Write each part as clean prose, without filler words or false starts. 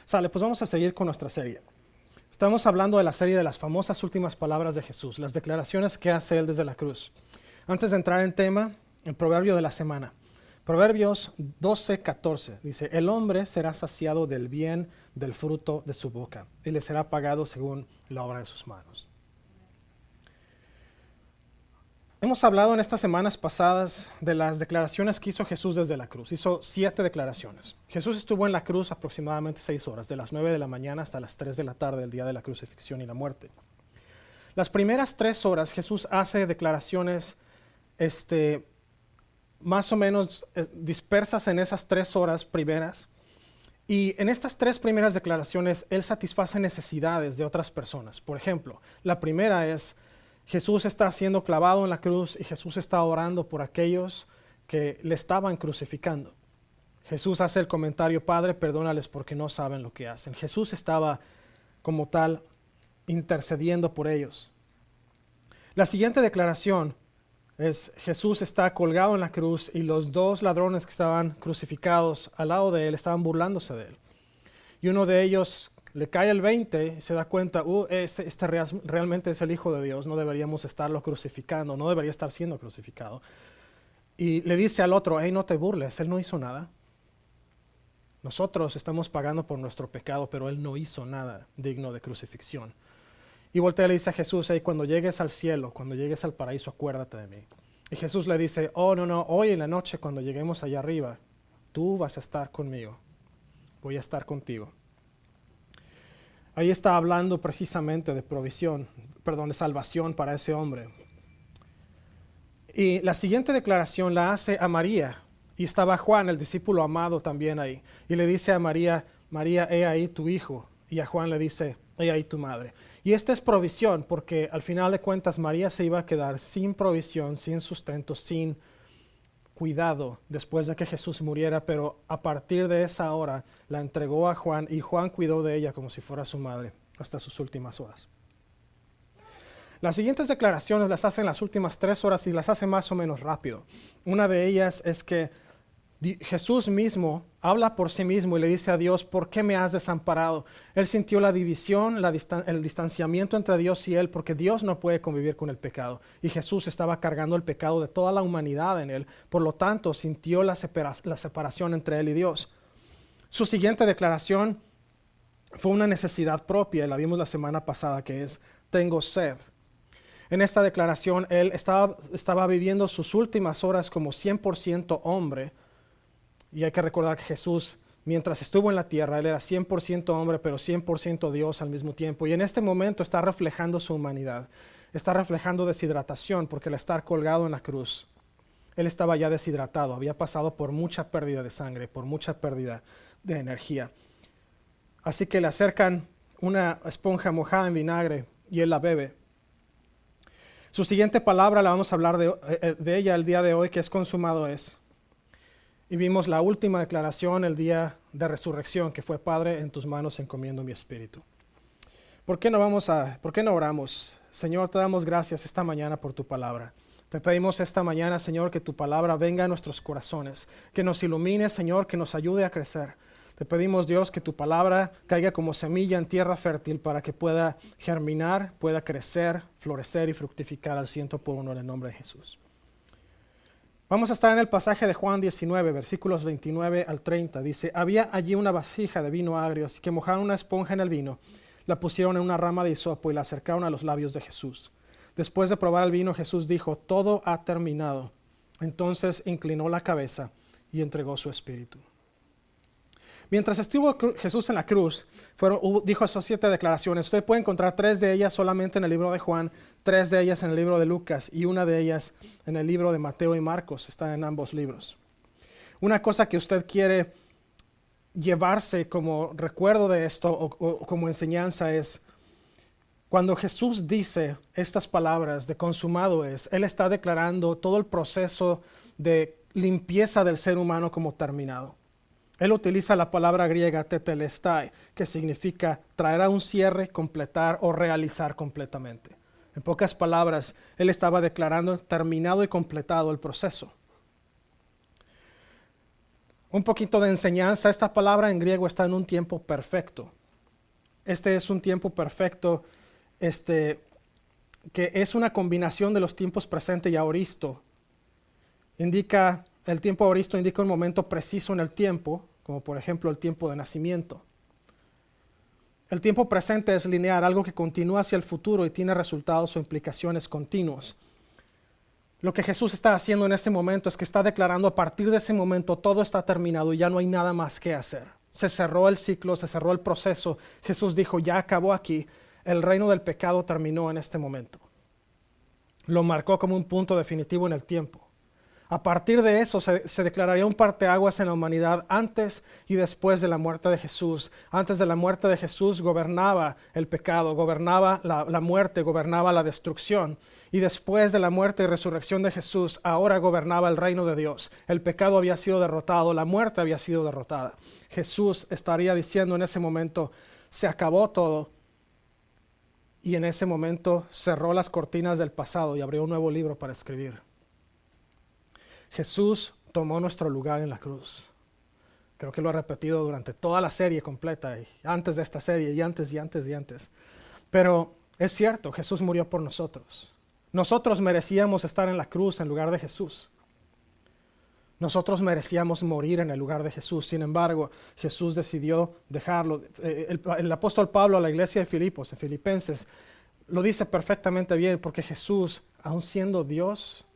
Sale, pues vamos a seguir con nuestra serie. Estamos hablando de la serie de las famosas últimas palabras de Jesús, las declaraciones que hace Él desde la cruz. Antes de entrar en tema, el proverbio de la semana. Proverbios 12:14 dice, el hombre será saciado del bien del fruto de su boca y le será pagado según la obra de sus manos. Hemos hablado en estas semanas pasadas de las declaraciones que hizo Jesús desde la cruz. Hizo 7 declaraciones. Jesús estuvo en la cruz aproximadamente 6 horas, de las 9 de la mañana hasta las 3 de la tarde, el día de la crucifixión y la muerte. Las primeras 3 horas Jesús hace declaraciones más o menos dispersas en esas 3 horas primeras. Y en estas 3 primeras declaraciones, Él satisface necesidades de otras personas. Por ejemplo, la primera es, Jesús está siendo clavado en la cruz y Jesús está orando por aquellos que le estaban crucificando. Jesús hace el comentario, Padre, perdónales porque no saben lo que hacen. Jesús estaba como tal intercediendo por ellos. La siguiente declaración es, Jesús está colgado en la cruz y los 2 ladrones que estaban crucificados al lado de Él estaban burlándose de Él. Y uno de ellos le cae el 20 y se da cuenta, realmente es el Hijo de Dios, no deberíamos estarlo crucificando, no debería estar siendo crucificado. Y le dice al otro, hey, no te burles, Él no hizo nada. Nosotros estamos pagando por nuestro pecado, pero Él no hizo nada digno de crucifixión. Y voltea y le dice a Jesús, hey, cuando llegues al cielo, cuando llegues al paraíso, acuérdate de mí. Y Jesús le dice, oh, no, hoy en la noche, cuando lleguemos allá arriba, tú vas a estar conmigo, voy a estar contigo. Ahí está hablando precisamente de de salvación para ese hombre. Y la siguiente declaración la hace a María. Y estaba Juan, el discípulo amado, también ahí. Y le dice a María, María, he ahí tu hijo. Y a Juan le dice, he ahí tu madre. Y esta es provisión, porque al final de cuentas María se iba a quedar sin provisión, sin sustento, sin cuidado después de que Jesús muriera, pero a partir de esa hora la entregó a Juan y Juan cuidó de ella como si fuera su madre hasta sus últimas horas. Las siguientes declaraciones las hace en las últimas 3 horas y las hace más o menos rápido. Una de ellas es que Jesús mismo habla por sí mismo y le dice a Dios, ¿por qué me has desamparado? Él sintió la división, el distanciamiento entre Dios y él, porque Dios no puede convivir con el pecado. Y Jesús estaba cargando el pecado de toda la humanidad en él. Por lo tanto, sintió la separación entre él y Dios. Su siguiente declaración fue una necesidad propia, y la vimos la semana pasada, que es, tengo sed. En esta declaración, él estaba viviendo sus últimas horas como 100% hombre. Y hay que recordar que Jesús, mientras estuvo en la tierra, Él era 100% hombre, pero 100% Dios al mismo tiempo. Y en este momento está reflejando su humanidad. Está reflejando deshidratación, porque al estar colgado en la cruz, Él estaba ya deshidratado. Había pasado por mucha pérdida de sangre, por mucha pérdida de energía. Así que le acercan una esponja mojada en vinagre y Él la bebe. Su siguiente palabra la vamos a hablar de ella el día de hoy, que es consumado es. Y vimos la última declaración el día de resurrección, que fue, Padre, en tus manos encomiendo mi espíritu. ¿Por qué no oramos? Señor, te damos gracias esta mañana por tu palabra. Te pedimos esta mañana, Señor, que tu palabra venga a nuestros corazones, que nos ilumine, Señor, que nos ayude a crecer. Te pedimos, Dios, que tu palabra caiga como semilla en tierra fértil para que pueda germinar, pueda crecer, florecer y fructificar al 100% en el nombre de Jesús. Vamos a estar en el pasaje de Juan 19, versículos 29 al 30. Dice, había allí una vasija de vino agrio, así que mojaron una esponja en el vino, la pusieron en una rama de hisopo y la acercaron a los labios de Jesús. Después de probar el vino, Jesús dijo, todo ha terminado. Entonces inclinó la cabeza y entregó su espíritu. Mientras estuvo Jesús en la cruz, dijo esas 7 declaraciones. Usted puede encontrar 3 de ellas solamente en el libro de Juan, 3 de ellas en el libro de Lucas y una de ellas en el libro de Mateo y Marcos. Está en ambos libros. Una cosa que usted quiere llevarse como recuerdo de esto o como enseñanza es, cuando Jesús dice estas palabras de consumado es, Él está declarando todo el proceso de limpieza del ser humano como terminado. Él utiliza la palabra griega tetelestai, que significa traer a un cierre, completar o realizar completamente. En pocas palabras, Él estaba declarando terminado y completado el proceso. Un poquito de enseñanza. Esta palabra en griego está en un tiempo perfecto. Este es un tiempo perfecto, que es una combinación de los tiempos presente y aoristo. El tiempo aoristo indica un momento preciso en el tiempo, como por ejemplo el tiempo de nacimiento. El tiempo presente es lineal, algo que continúa hacia el futuro y tiene resultados o implicaciones continuos. Lo que Jesús está haciendo en este momento es que está declarando a partir de ese momento todo está terminado y ya no hay nada más que hacer. Se cerró el ciclo, se cerró el proceso. Jesús dijo, ya acabó aquí. El reino del pecado terminó en este momento. Lo marcó como un punto definitivo en el tiempo. A partir de eso se declararía un parteaguas en la humanidad antes y después de la muerte de Jesús. Antes de la muerte de Jesús gobernaba el pecado, gobernaba la muerte, gobernaba la destrucción. Y después de la muerte y resurrección de Jesús, ahora gobernaba el reino de Dios. El pecado había sido derrotado, la muerte había sido derrotada. Jesús estaría diciendo en ese momento, se acabó todo. Y en ese momento cerró las cortinas del pasado y abrió un nuevo libro para escribir. Jesús tomó nuestro lugar en la cruz. Creo que lo he repetido durante toda la serie completa, y antes de esta serie, y antes. Pero es cierto, Jesús murió por nosotros. Nosotros merecíamos estar en la cruz en lugar de Jesús. Nosotros merecíamos morir en el lugar de Jesús. Sin embargo, Jesús decidió dejarlo. El apóstol Pablo a la iglesia de Filipos, en Filipenses, lo dice perfectamente bien, porque Jesús, aun siendo Dios,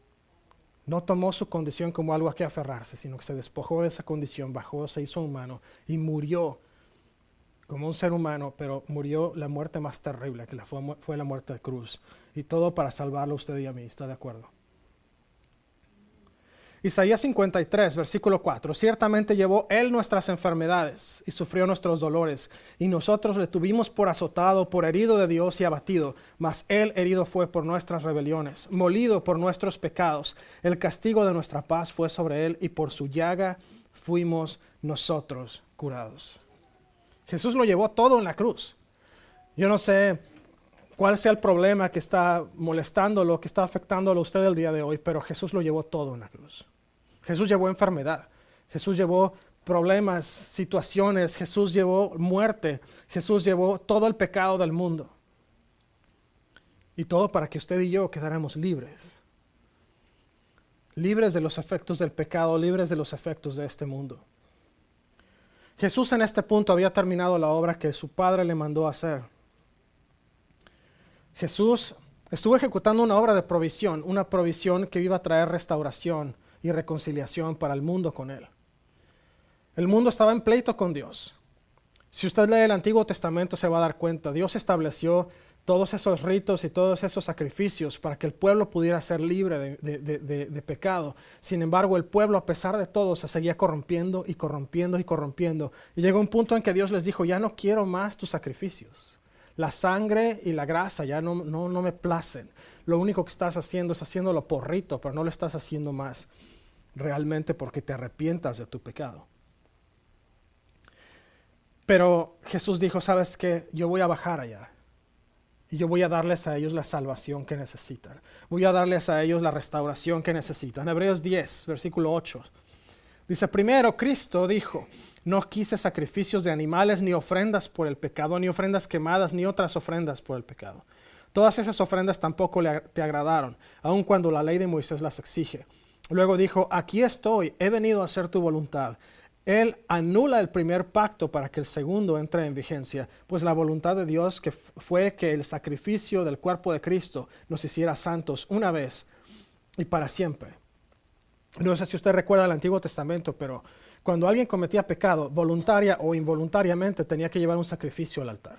no tomó su condición como algo a que aferrarse, sino que se despojó de esa condición, bajó, se hizo humano y murió como un ser humano, pero murió la muerte más terrible, que fue la muerte de cruz. Y todo para salvarlo a usted y a mí, ¿está de acuerdo? Isaías 53, versículo 4. Ciertamente llevó Él nuestras enfermedades y sufrió nuestros dolores, y nosotros le tuvimos por azotado, por herido de Dios y abatido, mas Él herido fue por nuestras rebeliones, molido por nuestros pecados. El castigo de nuestra paz fue sobre Él, y por su llaga fuimos nosotros curados. Jesús lo llevó todo en la cruz. Yo no sé cuál sea el problema que está molestándolo, que está afectándolo a usted el día de hoy, pero Jesús lo llevó todo en la cruz. Jesús llevó enfermedad, Jesús llevó problemas, situaciones, Jesús llevó muerte, Jesús llevó todo el pecado del mundo. Y todo para que usted y yo quedáramos libres. Libres de los efectos del pecado, libres de los efectos de este mundo. Jesús en este punto había terminado la obra que su Padre le mandó a hacer. Jesús estuvo ejecutando una obra de provisión, una provisión que iba a traer restauración y reconciliación para el mundo con Él. El mundo estaba en pleito con Dios. Si usted lee el Antiguo Testamento se va a dar cuenta, Dios estableció todos esos ritos y todos esos sacrificios para que el pueblo pudiera ser libre de pecado. Sin embargo, el pueblo, a pesar de todo, se seguía corrompiendo y corrompiendo y corrompiendo. Y llegó un punto en que Dios les dijo, ya no quiero más tus sacrificios. La sangre y la grasa ya no me placen. Lo único que estás haciendo es haciéndolo por rito, pero no lo estás haciendo más realmente porque te arrepientas de tu pecado. Pero Jesús dijo, ¿sabes qué? Yo voy a bajar allá. Y yo voy a darles a ellos la salvación que necesitan. Voy a darles a ellos la restauración que necesitan. Hebreos 10, versículo 8. Dice, primero Cristo dijo, no quise sacrificios de animales ni ofrendas por el pecado, ni ofrendas quemadas, ni otras ofrendas por el pecado. Todas esas ofrendas tampoco te agradaron, aun cuando la ley de Moisés las exige. Luego dijo, aquí estoy, he venido a hacer tu voluntad. Él anula el primer pacto para que el segundo entre en vigencia, pues la voluntad de Dios fue que el sacrificio del cuerpo de Cristo nos hiciera santos una vez y para siempre. No sé si usted recuerda el Antiguo Testamento, pero cuando alguien cometía pecado, voluntaria o involuntariamente, tenía que llevar un sacrificio al altar.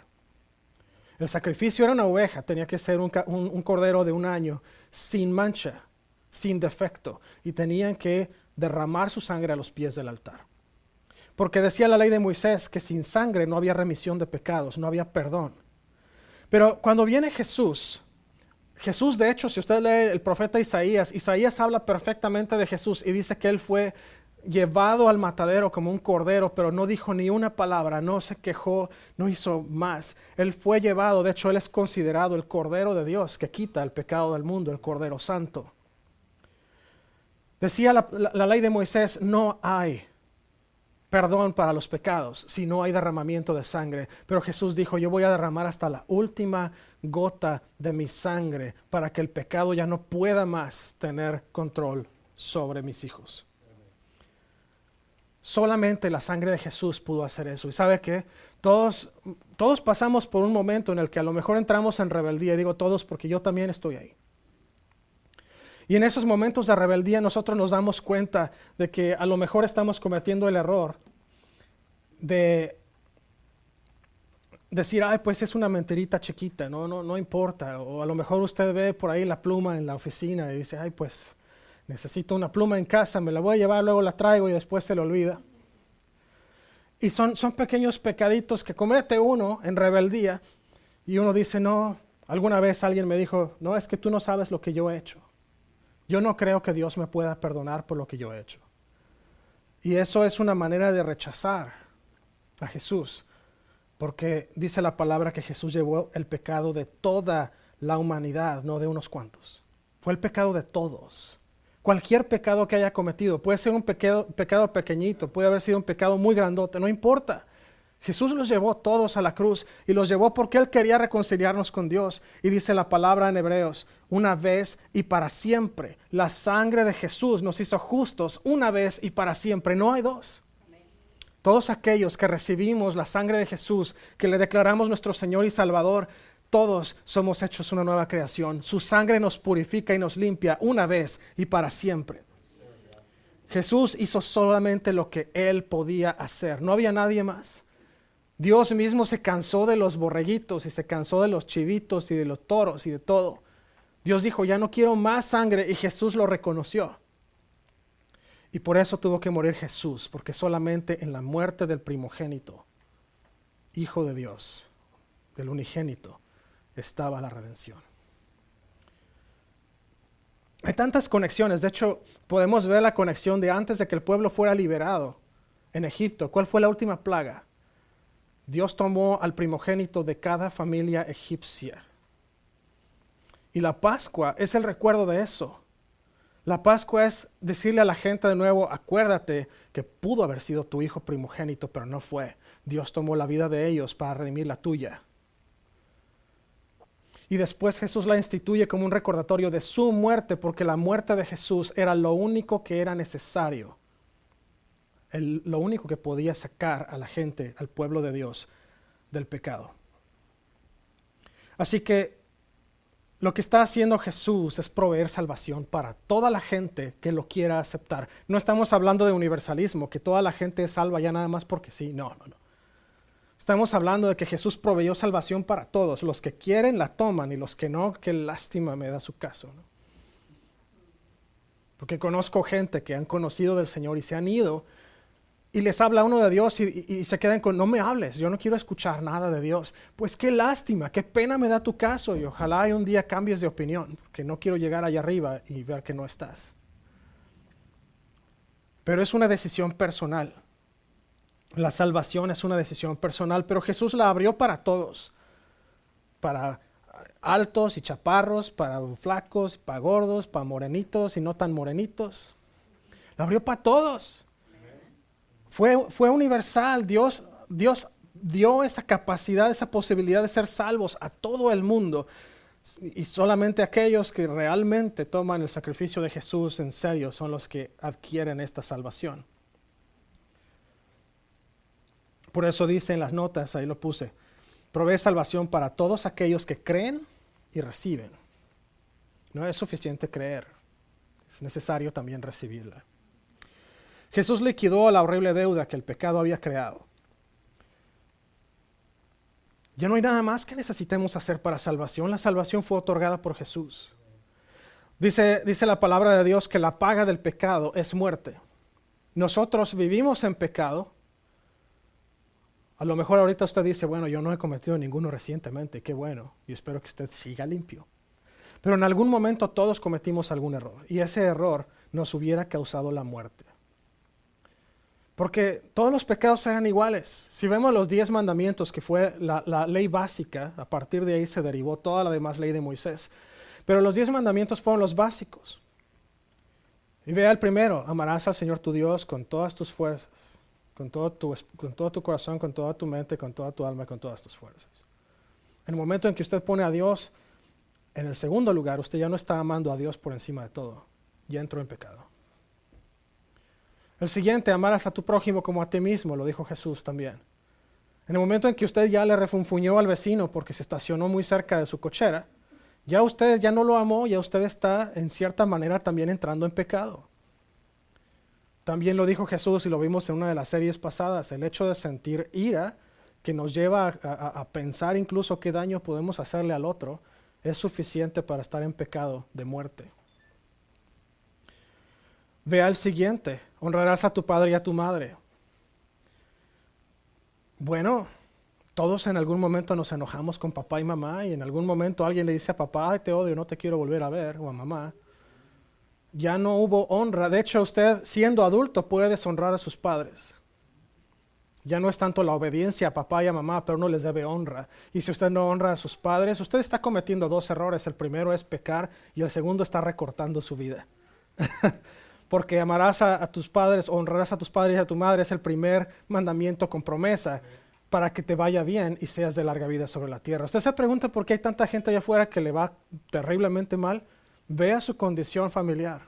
El sacrificio era una oveja, tenía que ser un cordero de un año, sin mancha, sin defecto, y tenían que derramar su sangre a los pies del altar. Porque decía la ley de Moisés que sin sangre no había remisión de pecados, no había perdón. Pero cuando viene Jesús, de hecho, si usted lee el profeta Isaías habla perfectamente de Jesús y dice que Él fue llevado al matadero como un cordero, pero no dijo ni una palabra, no se quejó, no hizo más. Él fue llevado, de hecho Él es considerado el Cordero de Dios que quita el pecado del mundo, el Cordero Santo. Decía la ley de Moisés, no hay perdón para los pecados si no hay derramamiento de sangre. Pero Jesús dijo, yo voy a derramar hasta la última gota de mi sangre para que el pecado ya no pueda más tener control sobre mis hijos. Solamente la sangre de Jesús pudo hacer eso. ¿Y sabe qué? Todos pasamos por un momento en el que a lo mejor entramos en rebeldía. Y digo todos porque yo también estoy ahí. Y en esos momentos de rebeldía nosotros nos damos cuenta de que a lo mejor estamos cometiendo el error de decir, ay, pues es una mentirita chiquita, no importa. O a lo mejor usted ve por ahí la pluma en la oficina y dice, ay, pues necesito una pluma en casa, me la voy a llevar, luego la traigo y después se le olvida. Y son pequeños pecaditos que comete uno en rebeldía y uno dice, no, alguna vez alguien me dijo, no, es que tú no sabes lo que yo he hecho. Yo no creo que Dios me pueda perdonar por lo que yo he hecho. Y eso es una manera de rechazar a Jesús, porque dice la palabra que Jesús llevó el pecado de toda la humanidad, no de unos cuantos. Fue el pecado de todos. Cualquier pecado que haya cometido, puede ser un pecado pequeñito, puede haber sido un pecado muy grandote, no importa. Jesús los llevó todos a la cruz y los llevó porque Él quería reconciliarnos con Dios. Y dice la palabra en Hebreos, una vez y para siempre. La sangre de Jesús nos hizo justos una vez y para siempre, no hay dos. Todos aquellos que recibimos la sangre de Jesús, que le declaramos nuestro Señor y Salvador, todos somos hechos una nueva creación. Su sangre nos purifica y nos limpia una vez y para siempre. Jesús hizo solamente lo que Él podía hacer. No había nadie más. Dios mismo se cansó de los borreguitos y se cansó de los chivitos y de los toros y de todo. Dios dijo, ya no quiero más sangre, y Jesús lo reconoció. Y por eso tuvo que morir Jesús, porque solamente en la muerte del primogénito, Hijo de Dios, del unigénito, estaba la redención. Hay tantas conexiones. De hecho, podemos ver la conexión de antes de que el pueblo fuera liberado en Egipto. ¿Cuál fue la última plaga? Dios tomó al primogénito de cada familia egipcia. Y la Pascua es el recuerdo de eso. La Pascua es decirle a la gente de nuevo, acuérdate que pudo haber sido tu hijo primogénito, pero no fue. Dios tomó la vida de ellos para redimir la tuya. Y después Jesús la instituye como un recordatorio de su muerte, porque la muerte de Jesús era lo único que era necesario. Lo único que podía sacar a la gente, al pueblo de Dios, del pecado. Así que lo que está haciendo Jesús es proveer salvación para toda la gente que lo quiera aceptar. No estamos hablando de universalismo, que toda la gente es salva ya nada más porque sí. No. Estamos hablando de que Jesús proveyó salvación para todos. Los que quieren la toman y los que no, qué lástima me da su caso, ¿no? Porque conozco gente que han conocido del Señor y se han ido y les habla uno de Dios y se quedan con, no me hables, yo no quiero escuchar nada de Dios. Pues qué lástima, qué pena me da tu caso y ojalá un día cambies de opinión, porque no quiero llegar allá arriba y ver que no estás. Pero es una decisión personal. La salvación es una decisión personal, pero Jesús la abrió para todos, para altos y chaparros, para flacos, para gordos, para morenitos y no tan morenitos. La abrió para todos. Fue universal. Dios dio esa capacidad, esa posibilidad de ser salvos a todo el mundo. Y solamente aquellos que realmente toman el sacrificio de Jesús en serio son los que adquieren esta salvación. Por eso dice en las notas, ahí lo puse, provee salvación para todos aquellos que creen y reciben. No es suficiente creer, es necesario también recibirla. Jesús liquidó la horrible deuda que el pecado había creado. Ya no hay nada más que necesitemos hacer para salvación. La salvación fue otorgada por Jesús. Dice la palabra de Dios que la paga del pecado es muerte. Nosotros vivimos en pecado. A lo mejor ahorita usted dice, bueno, yo no he cometido ninguno recientemente, qué bueno, y espero que usted siga limpio. Pero en algún momento todos cometimos algún error, y ese error nos hubiera causado la muerte. Porque todos los pecados eran iguales. Si vemos los 10 mandamientos, que fue la ley básica, a partir de ahí se derivó toda la demás ley de Moisés. Pero los 10 mandamientos fueron los básicos. Y vea el primero, amarás al Señor tu Dios con todas tus fuerzas, con todo tu corazón, con toda tu mente, con toda tu alma, con todas tus fuerzas. En el momento en que usted pone a Dios en el segundo lugar, usted ya no está amando a Dios por encima de todo. Ya entró en pecado. El siguiente, amarás a tu prójimo como a ti mismo, lo dijo Jesús también. En el momento en que usted ya le refunfuñó al vecino porque se estacionó muy cerca de su cochera, ya usted ya no lo amó, ya usted está en cierta manera también entrando en pecado. También lo dijo Jesús y lo vimos en una de las series pasadas, el hecho de sentir ira que nos lleva a pensar incluso qué daño podemos hacerle al otro, es suficiente para estar en pecado de muerte. Vea el siguiente, honrarás a tu padre y a tu madre. Bueno, todos en algún momento nos enojamos con papá y mamá y en algún momento alguien le dice a papá, ay, te odio, no te quiero volver a ver, o a mamá. Ya no hubo honra. De hecho, usted siendo adulto puede deshonrar a sus padres. Ya no es tanto la obediencia a papá y a mamá, pero uno les debe honra. Y si usted no honra a sus padres, usted está cometiendo dos errores. El primero es pecar y el segundo está recortando su vida. Porque amarás a tus padres, honrarás a tus padres y a tu madre, es el primer mandamiento con promesa para que te vaya bien y seas de larga vida sobre la tierra. Usted se pregunta por qué hay tanta gente allá afuera que le va terriblemente mal. Vea su condición familiar.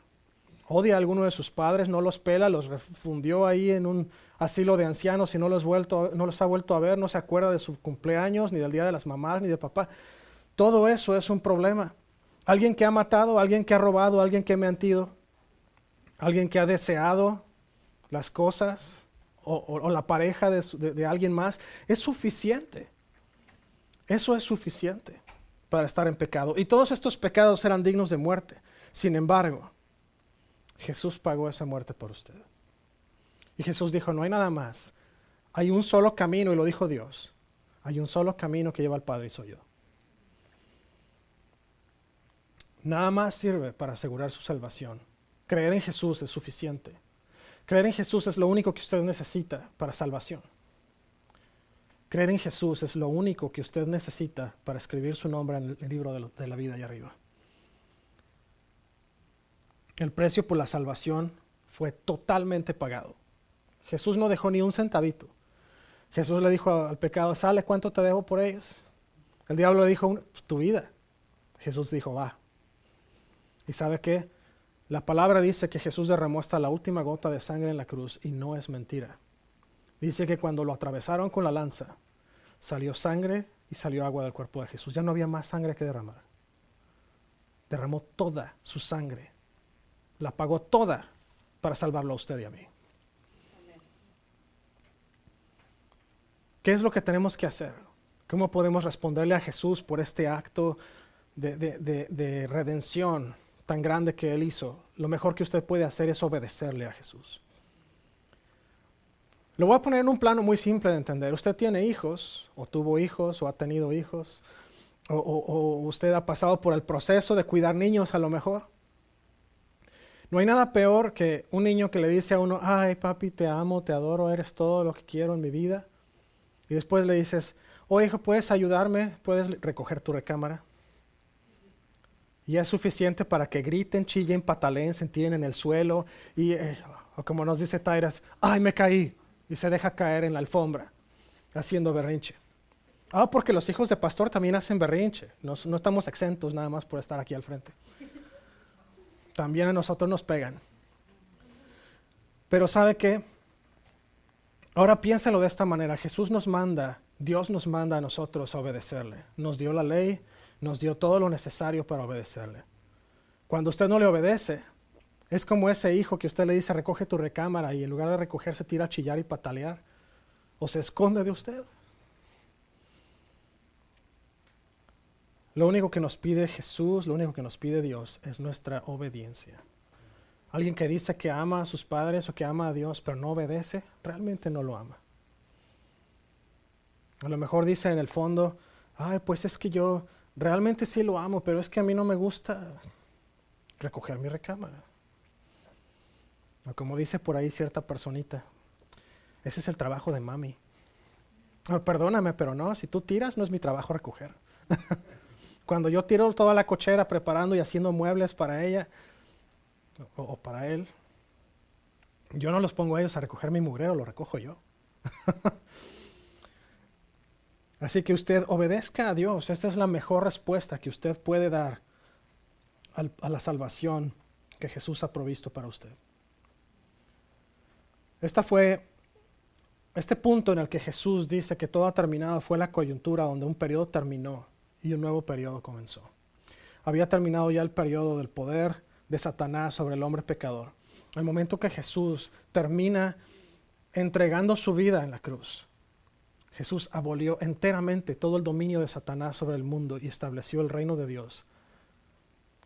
Odia a alguno de sus padres, no los pela, los refundió ahí en un asilo de ancianos y no los ha vuelto a ver, no se acuerda de su cumpleaños, ni del día de las mamás, ni de papá. Todo eso es un problema. Alguien que ha matado, alguien que ha robado, alguien que ha mentido, alguien que ha deseado las cosas o la pareja de alguien más, es suficiente. Eso es suficiente para estar en pecado. Y todos estos pecados eran dignos de muerte. Sin embargo, Jesús pagó esa muerte por usted. Y Jesús dijo, no hay nada más. Hay un solo camino, y lo dijo Dios. Hay un solo camino que lleva al Padre y soy yo. Nada más sirve para asegurar su salvación. Creer en Jesús es suficiente. Creer en Jesús es lo único que usted necesita para salvación. Creer en Jesús es lo único que usted necesita para escribir su nombre en el libro de la vida allá arriba. El precio por la salvación fue totalmente pagado. Jesús no dejó ni un centavito. Jesús le dijo al pecado, sale, ¿cuánto te dejo por ellos? El diablo le dijo, tu vida. Jesús dijo, va. ¿Y sabe qué? La palabra dice que Jesús derramó hasta la última gota de sangre en la cruz y no es mentira. Dice que cuando lo atravesaron con la lanza, salió sangre y salió agua del cuerpo de Jesús. Ya no había más sangre que derramar. Derramó toda su sangre. La pagó toda para salvarlo a usted y a mí. ¿Qué es lo que tenemos que hacer? ¿Cómo podemos responderle a Jesús por este acto de redención tan grande que Él hizo? Lo mejor que usted puede hacer es obedecerle a Jesús. Lo voy a poner en un plano muy simple de entender. Usted tiene hijos, o tuvo hijos, o ha tenido hijos, o usted ha pasado por el proceso de cuidar niños a lo mejor. No hay nada peor que un niño que le dice a uno, ay papi, te amo, te adoro, eres todo lo que quiero en mi vida. Y después le dices, oh hijo, ¿puedes ayudarme? ¿Puedes recoger tu recámara? Y es suficiente para que griten, chillen, pataleen, se tiren en el suelo. O como nos dice Tairas, ay me caí. Y se deja caer en la alfombra, haciendo berrinche. Porque los hijos de pastor también hacen berrinche. No estamos exentos nada más por estar aquí al frente. También a nosotros nos pegan. Pero ¿sabe qué? Ahora piénsalo de esta manera. Dios nos manda a nosotros a obedecerle. Nos dio la ley, nos dio todo lo necesario para obedecerle. Cuando usted no le obedece, es como ese hijo que usted le dice, recoge tu recámara, y en lugar de recoger se tira a chillar y patalear, o se esconde de usted. Lo único que nos pide Jesús, lo único que nos pide Dios es nuestra obediencia. Alguien que dice que ama a sus padres o que ama a Dios, pero no obedece, realmente no lo ama. A lo mejor dice en el fondo, ay, pues es que yo realmente sí lo amo, pero es que a mí no me gusta recoger mi recámara. O como dice por ahí cierta personita, ese es el trabajo de mami. Perdóname, pero no, si tú tiras no es mi trabajo recoger. Cuando yo tiro toda la cochera preparando y haciendo muebles para ella o para él, Yo no los pongo a ellos a recoger mi mugrero, lo recojo yo. Así que usted obedezca a Dios. Esta es la mejor respuesta que usted puede dar a la salvación que Jesús ha provisto para usted. Este punto en el que Jesús dice que todo ha terminado fue la coyuntura donde un periodo terminó y un nuevo periodo comenzó. Había terminado ya el periodo del poder de Satanás sobre el hombre pecador. El momento que Jesús termina entregando su vida en la cruz, Jesús abolió enteramente todo el dominio de Satanás sobre el mundo y estableció el reino de Dios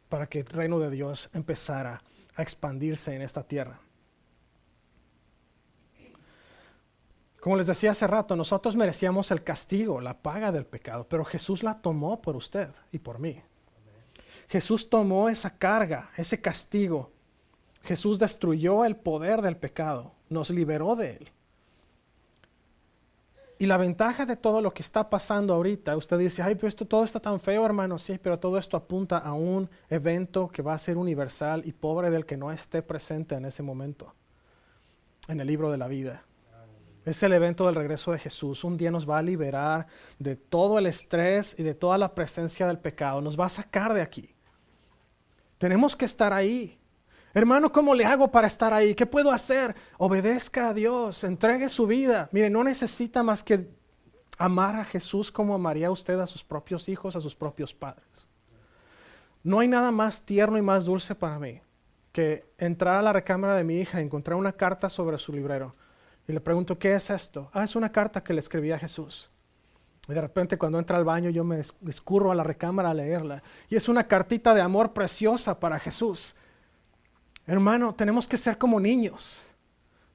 para que el reino de Dios empezara a expandirse en esta tierra. Como les decía hace rato, nosotros merecíamos el castigo, la paga del pecado, pero Jesús la tomó por usted y por mí. Jesús tomó esa carga, ese castigo. Jesús destruyó el poder del pecado, nos liberó de él. Y la ventaja de todo lo que está pasando ahorita, usted dice, ay, pero todo está tan feo, hermano. Sí, pero todo esto apunta a un evento que va a ser universal y pobre del que no esté presente en ese momento, en el libro de la vida. Es el evento del regreso de Jesús. Un día nos va a liberar de todo el estrés y de toda la presencia del pecado. Nos va a sacar de aquí. Tenemos que estar ahí. Hermano, ¿cómo le hago para estar ahí? ¿Qué puedo hacer? Obedezca a Dios, entregue su vida. Mire, no necesita más que amar a Jesús como amaría usted a sus propios hijos, a sus propios padres. No hay nada más tierno y más dulce para mí que entrar a la recámara de mi hija y encontrar una carta sobre su librero. Y le pregunto, ¿qué es esto? Es una carta que le escribí a Jesús. Y de repente cuando entra al baño yo me escurro a la recámara a leerla. Y es una cartita de amor preciosa para Jesús. Hermano, tenemos que ser como niños.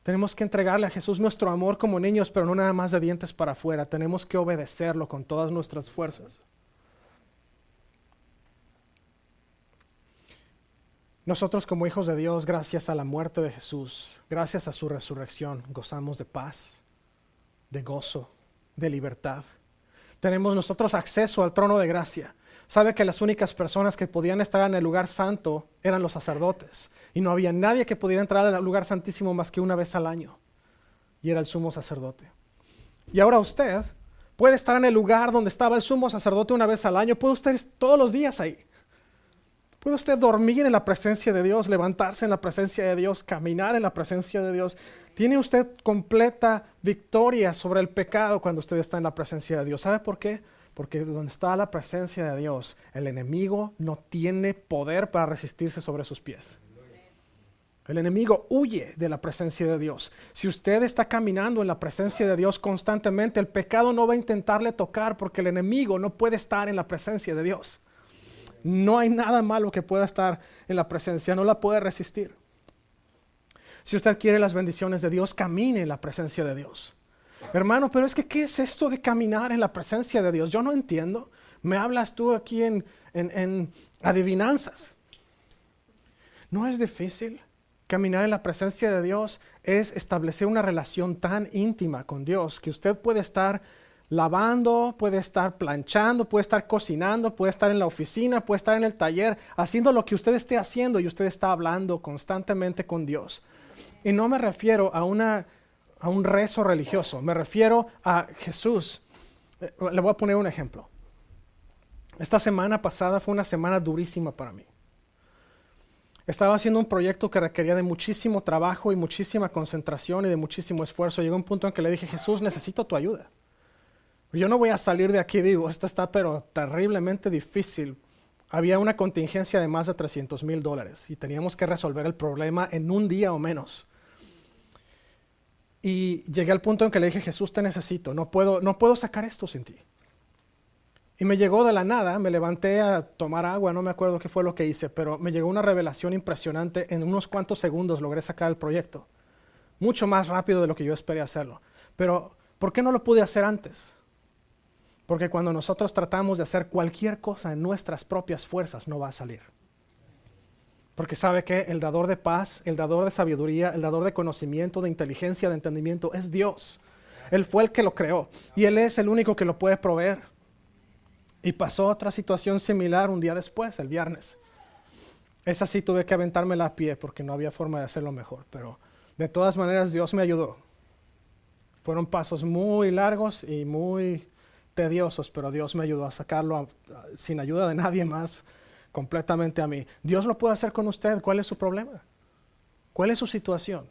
Tenemos que entregarle a Jesús nuestro amor como niños, pero no nada más de dientes para afuera. Tenemos que obedecerlo con todas nuestras fuerzas. Nosotros como hijos de Dios, gracias a la muerte de Jesús, gracias a su resurrección, gozamos de paz, de gozo, de libertad. Tenemos nosotros acceso al trono de gracia. Sabe que las únicas personas que podían estar en el lugar santo eran los sacerdotes. Y no había nadie que pudiera entrar al lugar santísimo más que una vez al año. Y era el sumo sacerdote. Y ahora usted puede estar en el lugar donde estaba el sumo sacerdote una vez al año. Puede usted estar todos los días ahí. Puede usted dormir en la presencia de Dios, levantarse en la presencia de Dios, caminar en la presencia de Dios. Tiene usted completa victoria sobre el pecado cuando usted está en la presencia de Dios. ¿Sabe por qué? Porque donde está la presencia de Dios, el enemigo no tiene poder para resistirse sobre sus pies. El enemigo huye de la presencia de Dios. Si usted está caminando en la presencia de Dios constantemente, el pecado no va a intentarle tocar porque el enemigo no puede estar en la presencia de Dios. No hay nada malo que pueda estar en la presencia, no la puede resistir. Si usted quiere las bendiciones de Dios, camine en la presencia de Dios. Hermano, pero es que ¿qué es esto de caminar en la presencia de Dios? Yo no entiendo. Me hablas tú aquí en adivinanzas. No es difícil. Caminar en la presencia de Dios es establecer una relación tan íntima con Dios que usted puede estar lavando, puede estar planchando, puede estar cocinando, puede estar en la oficina, puede estar en el taller, haciendo lo que usted esté haciendo y usted está hablando constantemente con Dios. Y no me refiero a un rezo religioso, me refiero a Jesús. Le voy a poner un ejemplo. Esta semana pasada fue una semana durísima para mí. Estaba haciendo un proyecto que requería de muchísimo trabajo y muchísima concentración y de muchísimo esfuerzo. Llegó un punto en que le dije, Jesús, necesito tu ayuda. Yo no voy a salir de aquí vivo, esto está pero terriblemente difícil. Había una contingencia de más de $300,000 y teníamos que resolver el problema en un día o menos. Y llegué al punto en que le dije, Jesús, te necesito, no puedo sacar esto sin ti. Y me llegó de la nada, me levanté a tomar agua, no me acuerdo qué fue lo que hice, pero me llegó una revelación impresionante. En unos cuantos segundos logré sacar el proyecto. Mucho más rápido de lo que yo esperé hacerlo. Pero, ¿por qué no lo pude hacer antes? Porque cuando nosotros tratamos de hacer cualquier cosa en nuestras propias fuerzas, no va a salir. Porque sabe que el dador de paz, el dador de sabiduría, el dador de conocimiento, de inteligencia, de entendimiento, es Dios. Él fue el que lo creó y Él es el único que lo puede proveer. Y pasó otra situación similar un día después, el viernes. Esa sí tuve que aventármela a pie porque no había forma de hacerlo mejor. Pero De todas maneras, Dios me ayudó. Fueron pasos muy largos y muy tediosos, pero Dios me ayudó a sacarlo sin ayuda de nadie más, completamente a mí. Dios lo puede hacer con usted. ¿Cuál es su problema? ¿Cuál es su situación?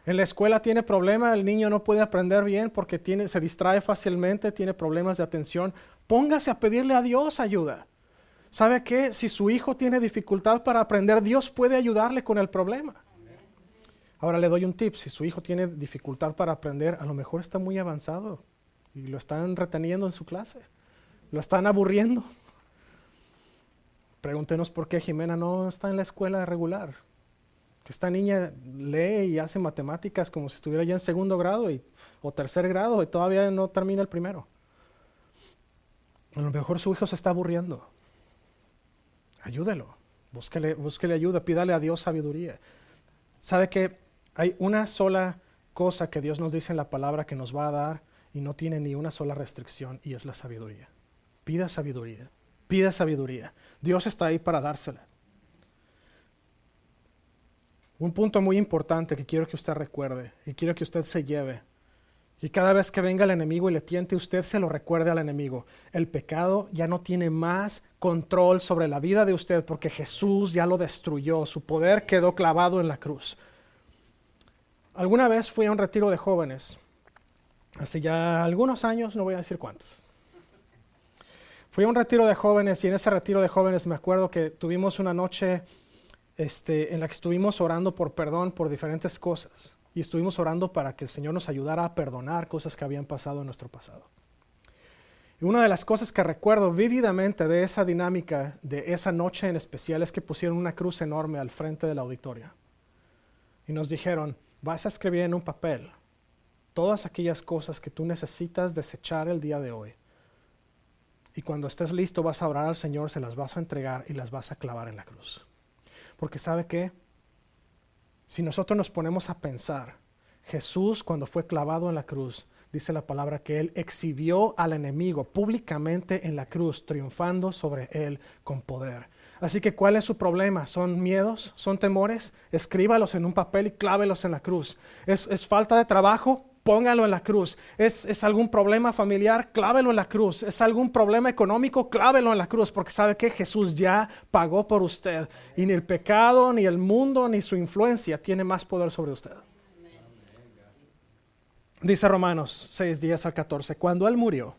En la escuela tiene problema, el niño no puede aprender bien porque se distrae fácilmente, tiene problemas de atención. Póngase a pedirle a Dios ayuda. ¿Sabe qué? Si su hijo tiene dificultad para aprender, Dios puede ayudarle con el problema. Ahora le doy un tip. Si su hijo tiene dificultad para aprender, a lo mejor está muy avanzado y lo están reteniendo en su clase. Lo están aburriendo. Pregúntenos por qué Jimena no está en la escuela regular. Que esta niña lee y hace matemáticas como si estuviera ya en segundo grado o tercer grado y todavía no termina el primero. A lo mejor su hijo se está aburriendo. Ayúdelo. Búsquele ayuda. Pídale a Dios sabiduría. ¿Sabe que hay una sola cosa que Dios nos dice en la palabra que nos va a dar y no tiene ni una sola restricción, y es la sabiduría? Pida sabiduría. Pida sabiduría. Dios está ahí para dársela. Un punto muy importante que quiero que usted recuerde y quiero que usted se lleve. Y cada vez que venga el enemigo y le tiente, usted se lo recuerde al enemigo. El pecado ya no tiene más control sobre la vida de usted porque Jesús ya lo destruyó. Su poder quedó clavado en la cruz. Alguna vez fui a un retiro de jóvenes. Hace ya algunos años, no voy a decir cuántos. Fui a un retiro de jóvenes y en ese retiro de jóvenes me acuerdo que tuvimos una noche en la que estuvimos orando por perdón por diferentes cosas. Y estuvimos orando para que el Señor nos ayudara a perdonar cosas que habían pasado en nuestro pasado. Y una de las cosas que recuerdo vívidamente de esa dinámica, de esa noche en especial, es que pusieron una cruz enorme al frente del auditorio. Y nos dijeron, vas a escribir en un papel todas aquellas cosas que tú necesitas desechar el día de hoy. Y cuando estés listo vas a orar al Señor, se las vas a entregar y las vas a clavar en la cruz. Porque ¿sabe qué? Si nosotros nos ponemos a pensar, Jesús cuando fue clavado en la cruz, dice la palabra que Él exhibió al enemigo públicamente en la cruz, triunfando sobre Él con poder. Así que ¿cuál es su problema? ¿Son miedos? ¿Son temores? Escríbalos en un papel y clávelos en la cruz. ¿Es falta de trabajo? Póngalo en la cruz. ¿Es algún problema familiar? Clávelo en la cruz. ¿Es algún problema económico? Clávelo en la cruz, porque sabe que Jesús ya pagó por usted. Y ni el pecado, ni el mundo, ni su influencia tiene más poder sobre usted. Dice Romanos 6, 10 al 14. Cuando Él murió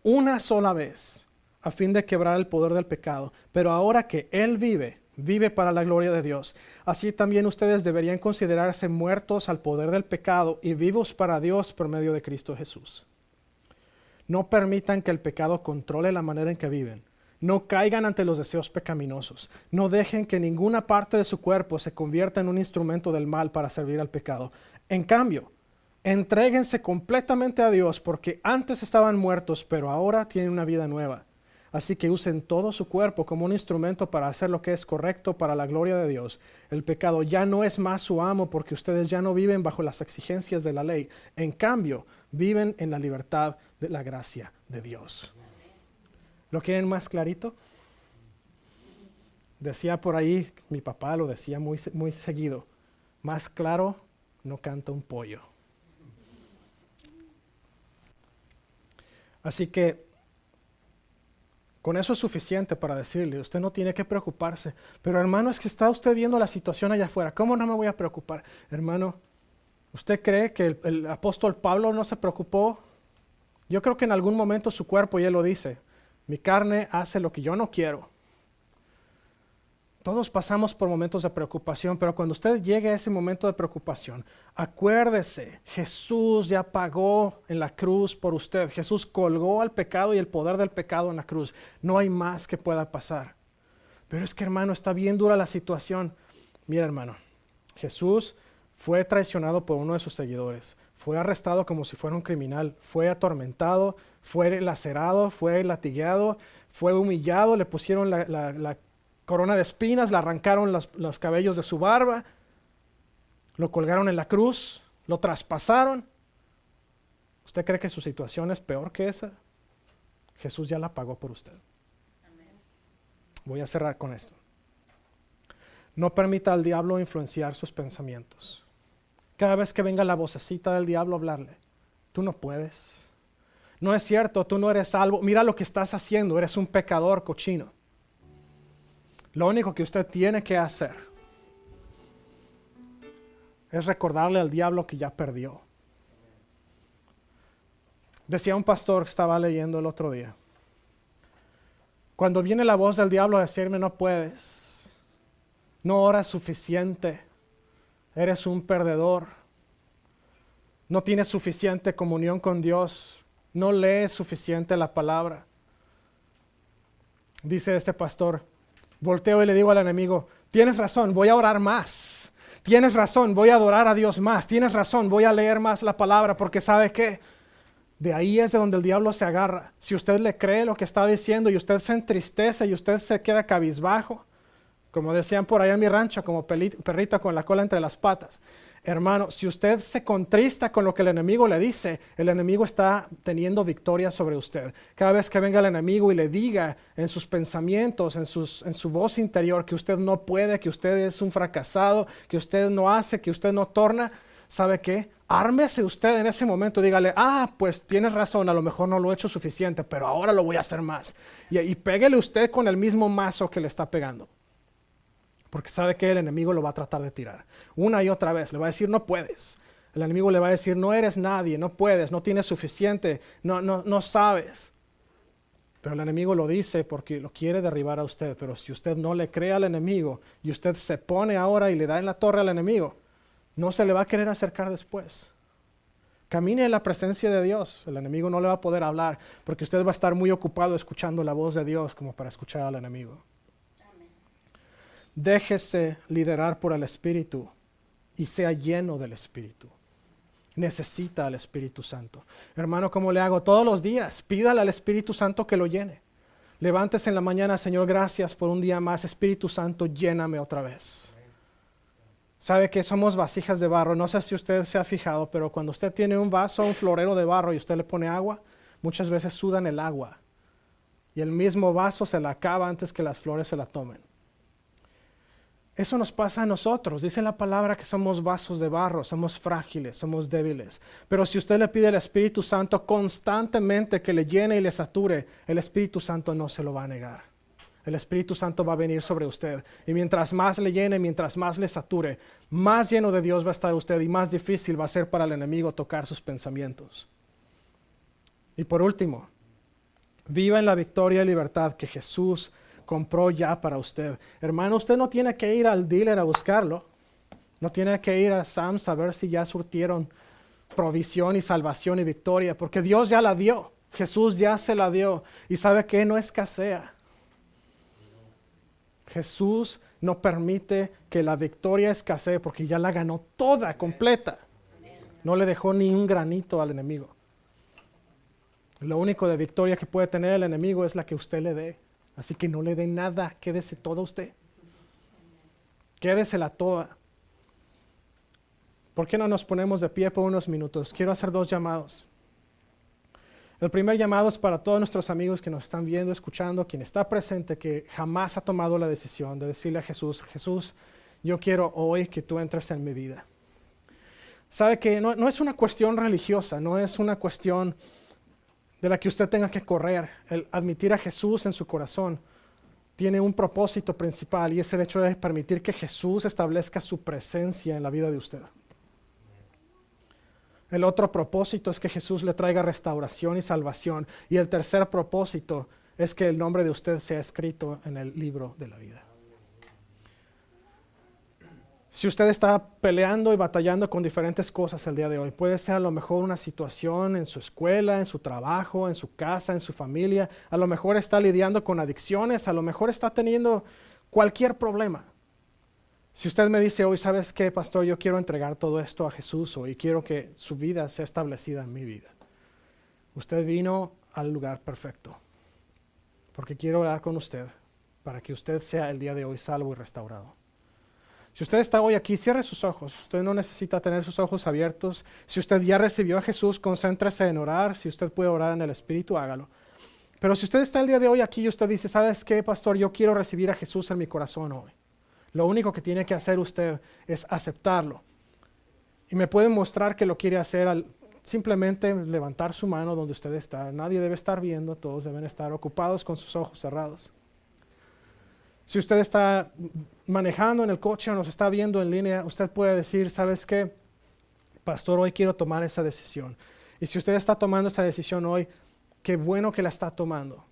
una sola vez a fin de quebrar el poder del pecado. Pero ahora que Él vive para la gloria de Dios. Así también ustedes deberían considerarse muertos al poder del pecado y vivos para Dios por medio de Cristo Jesús. No permitan que el pecado controle la manera en que viven. No caigan ante los deseos pecaminosos. No dejen que ninguna parte de su cuerpo se convierta en un instrumento del mal para servir al pecado. En cambio, entréguense completamente a Dios porque antes estaban muertos, pero ahora tienen una vida nueva. Así que usen todo su cuerpo como un instrumento para hacer lo que es correcto para la gloria de Dios. El pecado ya no es más su amo porque ustedes ya no viven bajo las exigencias de la ley. En cambio, viven en la libertad de la gracia de Dios. ¿Lo quieren más clarito? Decía por ahí, mi papá lo decía muy, muy seguido, más claro no canta un pollo. Así que con eso es suficiente para decirle, usted no tiene que preocuparse. Pero hermano, es que está usted viendo la situación allá afuera. ¿Cómo no me voy a preocupar? Hermano, ¿usted cree que el apóstol Pablo no se preocupó? Yo creo que en algún momento su cuerpo, y él lo dice, mi carne hace lo que yo no quiero. Todos pasamos por momentos de preocupación, pero cuando usted llegue a ese momento de preocupación, acuérdese, Jesús ya pagó en la cruz por usted. Jesús colgó al pecado y el poder del pecado en la cruz. No hay más que pueda pasar. Pero es que, hermano, está bien dura la situación. Mira, hermano, Jesús fue traicionado por uno de sus seguidores. Fue arrestado como si fuera un criminal. Fue atormentado, fue lacerado, fue latigueado, fue humillado, le pusieron la corona de espinas, le arrancaron los cabellos de su barba, lo colgaron en la cruz, lo traspasaron. ¿Usted cree que su situación es peor que esa? Jesús ya la pagó por usted. Amén. Voy a cerrar con esto. No permita al diablo influenciar sus pensamientos. Cada vez que venga la vocecita del diablo a hablarle, tú no puedes. No es cierto, tú no eres salvo. Mira lo que estás haciendo, eres un pecador cochino. Lo único que usted tiene que hacer es recordarle al diablo que ya perdió. Decía un pastor que estaba leyendo el otro día: cuando viene la voz del diablo a decirme no puedes, no oras suficiente, eres un perdedor, no tienes suficiente comunión con Dios, no lees suficiente la palabra, dice este pastor, volteo y le digo al enemigo: tienes razón, voy a orar más. Tienes razón, voy a adorar a Dios más. Tienes razón, voy a leer más la palabra, porque ¿sabe qué? De ahí es de donde el diablo se agarra. Si usted le cree lo que está diciendo y usted se entristece y usted se queda cabizbajo, como decían por allá en mi rancho, como perrito con la cola entre las patas. Hermano, si usted se contrista con lo que el enemigo le dice, el enemigo está teniendo victoria sobre usted. Cada vez que venga el enemigo y le diga en sus pensamientos, en su voz interior, que usted no puede, que usted es un fracasado, que usted no hace, que usted no torna, ¿sabe qué? Ármese usted en ese momento, dígale: pues tienes razón, a lo mejor no lo he hecho suficiente, pero ahora lo voy a hacer más. Y pégale usted con el mismo mazo que le está pegando. Porque sabe que el enemigo lo va a tratar de tirar una y otra vez. Le va a decir: no puedes. El enemigo le va a decir: no eres nadie, no puedes, no tienes suficiente, no sabes. Pero el enemigo lo dice porque lo quiere derribar a usted. Pero si usted no le cree al enemigo y usted se pone ahora y le da en la torre al enemigo, no se le va a querer acercar después. Camine en la presencia de Dios. El enemigo no le va a poder hablar porque usted va a estar muy ocupado escuchando la voz de Dios como para escuchar al enemigo. Déjese liderar por el Espíritu y sea lleno del Espíritu. Necesita al Espíritu Santo. Hermano, ¿cómo le hago? Todos los días, pídale al Espíritu Santo que lo llene. Levántese en la mañana: Señor, gracias por un día más. Espíritu Santo, lléname otra vez. Sabe que somos vasijas de barro. No sé si usted se ha fijado, pero cuando usted tiene un vaso, un florero de barro y usted le pone agua, muchas veces sudan el agua. Y el mismo vaso se la acaba antes que las flores se la tomen. Eso nos pasa a nosotros. Dice la palabra que somos vasos de barro, somos frágiles, somos débiles. Pero si usted le pide al Espíritu Santo constantemente que le llene y le sature, el Espíritu Santo no se lo va a negar. El Espíritu Santo va a venir sobre usted. Y mientras más le llene, mientras más le sature, más lleno de Dios va a estar usted y más difícil va a ser para el enemigo tocar sus pensamientos. Y por último, viva en la victoria y libertad que Jesús compró ya para usted. Hermano, usted no tiene que ir al dealer a buscarlo. No tiene que ir a Sam's a ver si ya surtieron provisión y salvación y victoria, porque Dios ya la dio. Jesús ya se la dio. Y sabe que no escasea. Jesús no permite que la victoria escasee porque ya la ganó toda, completa. No le dejó ni un granito al enemigo. Lo único de victoria que puede tener el enemigo es la que usted le dé. Así que no le dé nada, quédese toda usted. Quédesela toda. ¿Por qué no nos ponemos de pie por unos minutos? Quiero hacer 2 llamados. El primer llamado es para todos nuestros amigos que nos están viendo, escuchando, quien está presente, que jamás ha tomado la decisión de decirle a Jesús: Jesús, yo quiero hoy que tú entres en mi vida. Sabe que no es una cuestión religiosa, no es una cuestión de la que usted tenga que correr. El admitir a Jesús en su corazón tiene un propósito principal y es el hecho de permitir que Jesús establezca su presencia en la vida de usted. El otro propósito es que Jesús le traiga restauración y salvación. Y el tercer propósito es que el nombre de usted sea escrito en el libro de la vida. Si usted está peleando y batallando con diferentes cosas el día de hoy, puede ser a lo mejor una situación en su escuela, en su trabajo, en su casa, en su familia. A lo mejor está lidiando con adicciones, a lo mejor está teniendo cualquier problema. Si usted me dice hoy: ¿sabes qué, pastor? Yo quiero entregar todo esto a Jesús hoy y quiero que su vida sea establecida en mi vida. Usted vino al lugar perfecto, porque quiero orar con usted para que usted sea el día de hoy salvo y restaurado. Si usted está hoy aquí, cierre sus ojos. Usted no necesita tener sus ojos abiertos. Si usted ya recibió a Jesús, concéntrese en orar. Si usted puede orar en el Espíritu, hágalo. Pero si usted está el día de hoy aquí y usted dice: ¿sabes qué, pastor? Yo quiero recibir a Jesús en mi corazón hoy. Lo único que tiene que hacer usted es aceptarlo. Y me puede mostrar que lo quiere hacer al simplemente levantar su mano donde usted está. Nadie debe estar viendo, todos deben estar ocupados con sus ojos cerrados. Si usted está manejando en el coche o nos está viendo en línea, usted puede decir, ¿sabes qué? Pastor, hoy quiero tomar esa decisión. Y si usted está tomando esa decisión hoy, qué bueno que la está tomando.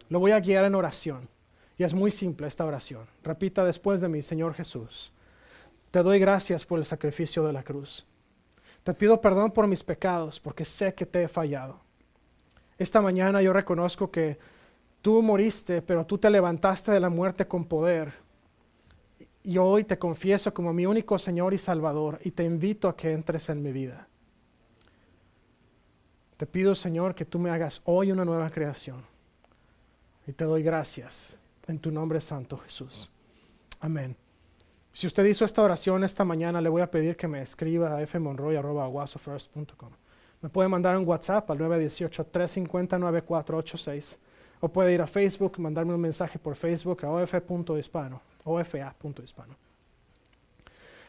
Lo voy a guiar en oración. Y es muy simple esta oración. Repita después de mí, Señor Jesús, te doy gracias por el sacrificio de la cruz. Te pido perdón por mis pecados, porque sé que te he fallado. Esta mañana yo reconozco que tú moriste, pero tú te levantaste de la muerte con poder. Y hoy te confieso como mi único Señor y Salvador y te invito a que entres en mi vida. Te pido, Señor, que tú me hagas hoy una nueva creación. Y te doy gracias en tu nombre santo, Jesús. Amén. Si usted hizo esta oración esta mañana, le voy a pedir que me escriba a fmonroy@aguasofirst.com. Me puede mandar un WhatsApp al 918-350-9486. O puede ir a Facebook, mandarme un mensaje por Facebook a ofa.hispano.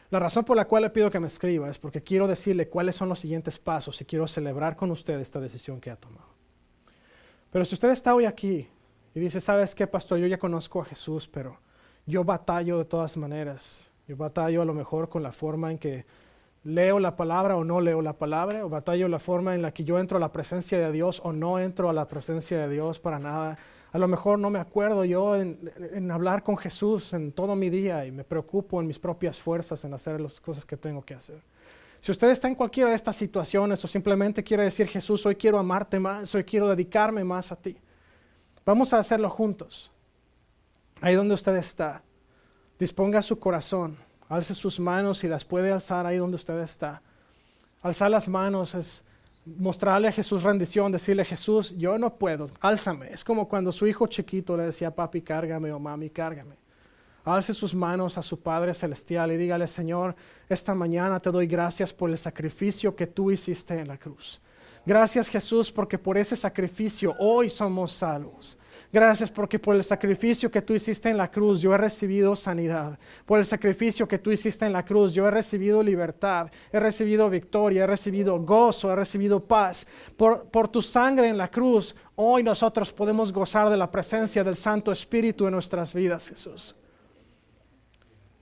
La razón por la cual le pido que me escriba es porque quiero decirle cuáles son los siguientes pasos y quiero celebrar con usted esta decisión que ha tomado. Pero si usted está hoy aquí y dice, ¿sabes qué, pastor? Yo ya conozco a Jesús, pero yo batallo de todas maneras. Yo batallo a lo mejor con la forma en que leo la palabra o no leo la palabra, o batallo la forma en la que yo entro a la presencia de Dios o no entro a la presencia de Dios para nada. A lo mejor no me acuerdo yo en hablar con Jesús en todo mi día y me preocupo en mis propias fuerzas en hacer las cosas que tengo que hacer. Si usted está en cualquiera de estas situaciones o simplemente quiere decir, Jesús, hoy quiero amarte más, hoy quiero dedicarme más a ti, vamos a hacerlo juntos. Ahí donde usted está, disponga su corazón. Alce sus manos y las puede alzar ahí donde usted está. Alzar las manos es mostrarle a Jesús rendición, decirle, Jesús, yo no puedo, álzame. Es como cuando su hijo chiquito le decía, papi, cárgame, o mami, cárgame. Alce sus manos a su Padre Celestial y dígale, Señor, esta mañana te doy gracias por el sacrificio que tú hiciste en la cruz. Gracias, Jesús, porque por ese sacrificio hoy somos salvos. Gracias porque por el sacrificio que tú hiciste en la cruz yo he recibido sanidad. Por el sacrificio que tú hiciste en la cruz yo he recibido libertad, he recibido victoria, he recibido gozo, he recibido paz. Por tu sangre en la cruz hoy nosotros podemos gozar de la presencia del Santo Espíritu en nuestras vidas, Jesús.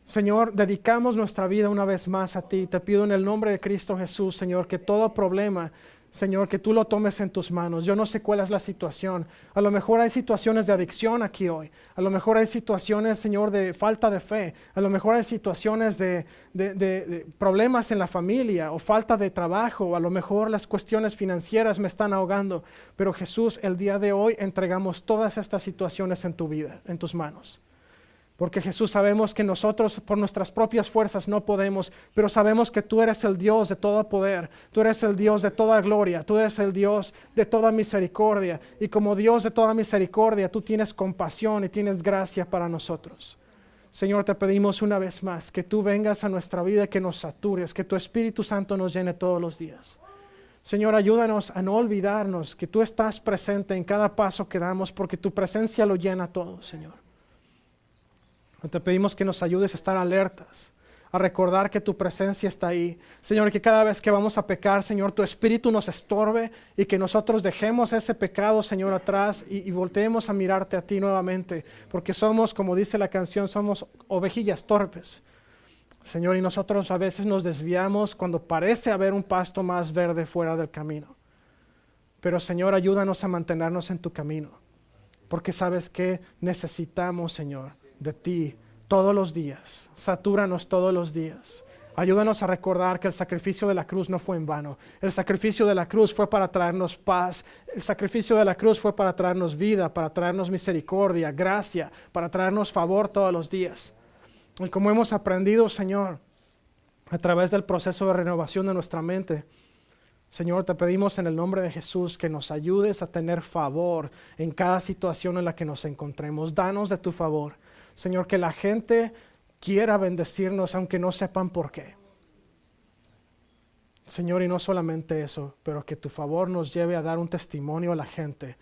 Señor, dedicamos nuestra vida una vez más a ti. Te pido en el nombre de Cristo Jesús, Señor, que todo problema, Señor, que tú lo tomes en tus manos. Yo no sé cuál es la situación. A lo mejor hay situaciones de adicción aquí hoy. A lo mejor hay situaciones, Señor, de falta de fe. A lo mejor hay situaciones de problemas en la familia o falta de trabajo. A lo mejor las cuestiones financieras me están ahogando. Pero Jesús, el día de hoy entregamos todas estas situaciones en tu vida, en tus manos. Porque Jesús, sabemos que nosotros por nuestras propias fuerzas no podemos, pero sabemos que tú eres el Dios de todo poder, tú eres el Dios de toda gloria, tú eres el Dios de toda misericordia. Y como Dios de toda misericordia, tú tienes compasión y tienes gracia para nosotros. Señor, te pedimos una vez más que tú vengas a nuestra vida, que nos satures, que tu Espíritu Santo nos llene todos los días. Señor, ayúdanos a no olvidarnos que tú estás presente en cada paso que damos, porque tu presencia lo llena todo, Señor. Te pedimos que nos ayudes a estar alertas, a recordar que tu presencia está ahí. Señor, que cada vez que vamos a pecar, Señor, tu Espíritu nos estorbe y que nosotros dejemos ese pecado, Señor, atrás y volteemos a mirarte a ti nuevamente. Porque somos, como dice la canción, somos ovejillas torpes. Señor, y nosotros a veces nos desviamos cuando parece haber un pasto más verde fuera del camino. Pero, Señor, ayúdanos a mantenernos en tu camino. Porque sabes que necesitamos, Señor, de ti todos los días. Satúranos todos los días. Ayúdanos a recordar que el sacrificio de la cruz no fue en vano. El sacrificio de la cruz fue para traernos paz. El sacrificio de la cruz fue para traernos vida, para traernos misericordia, gracia, para traernos favor todos los días. Y como hemos aprendido, Señor, a través del proceso de renovación de nuestra mente, Señor, te pedimos en el nombre de Jesús que nos ayudes a tener favor en cada situación en la que nos encontremos. Danos de tu favor. Señor, que la gente quiera bendecirnos aunque no sepan por qué. Señor, y no solamente eso, pero que tu favor nos lleve a dar un testimonio a la gente,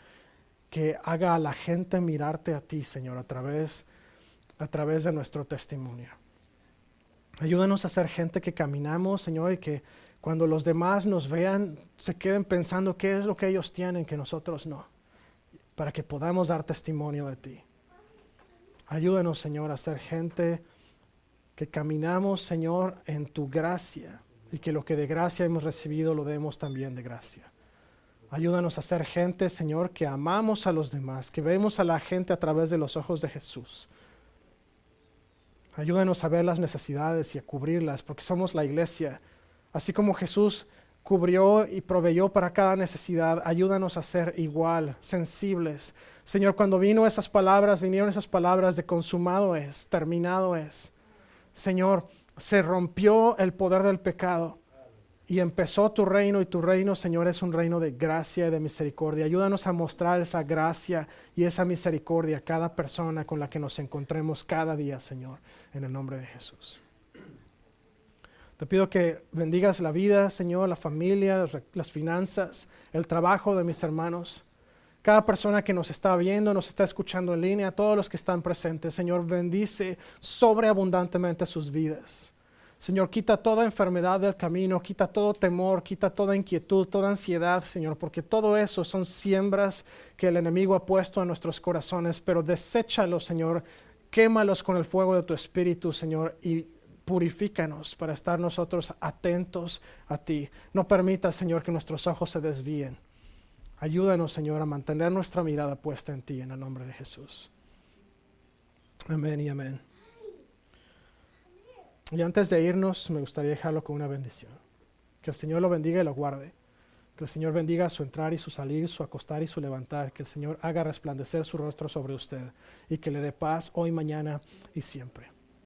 que haga a la gente mirarte a ti, Señor, a través a través de nuestro testimonio. Ayúdanos a ser gente que caminamos, Señor, y que cuando los demás nos vean, se queden pensando qué es lo que ellos tienen que nosotros no, para que podamos dar testimonio de ti. Ayúdanos, Señor, a ser gente que caminamos, Señor, en tu gracia, y que lo que de gracia hemos recibido lo demos también de gracia. Ayúdanos a ser gente, Señor, que amamos a los demás, que vemos a la gente a través de los ojos de Jesús. Ayúdanos a ver las necesidades y a cubrirlas, porque somos la iglesia. Así como Jesús cubrió y proveyó para cada necesidad, ayúdanos a ser igual, sensibles. Señor, cuando vinieron esas palabras de consumado es, terminado es. Señor, se rompió el poder del pecado y empezó tu reino, y tu reino, Señor, es un reino de gracia y de misericordia. Ayúdanos a mostrar esa gracia y esa misericordia a cada persona con la que nos encontremos cada día, Señor, en el nombre de Jesús. Te pido que bendigas la vida, Señor, la familia, las finanzas, el trabajo de mis hermanos. Cada persona que nos está viendo, nos está escuchando en línea, todos los que están presentes, Señor, bendice sobreabundantemente sus vidas. Señor, quita toda enfermedad del camino, quita todo temor, quita toda inquietud, toda ansiedad, Señor, porque todo eso son siembras que el enemigo ha puesto en nuestros corazones, pero deséchalos, Señor, quémalos con el fuego de tu Espíritu, Señor, y purifícanos para estar nosotros atentos a ti. No permitas, Señor, que nuestros ojos se desvíen. Ayúdanos, Señor, a mantener nuestra mirada puesta en ti, en el nombre de Jesús. Amén y amén. Y antes de irnos, me gustaría dejarlo con una bendición. Que el Señor lo bendiga y lo guarde. Que el Señor bendiga su entrar y su salir, su acostar y su levantar. Que el Señor haga resplandecer su rostro sobre usted y que le dé paz hoy, mañana y siempre.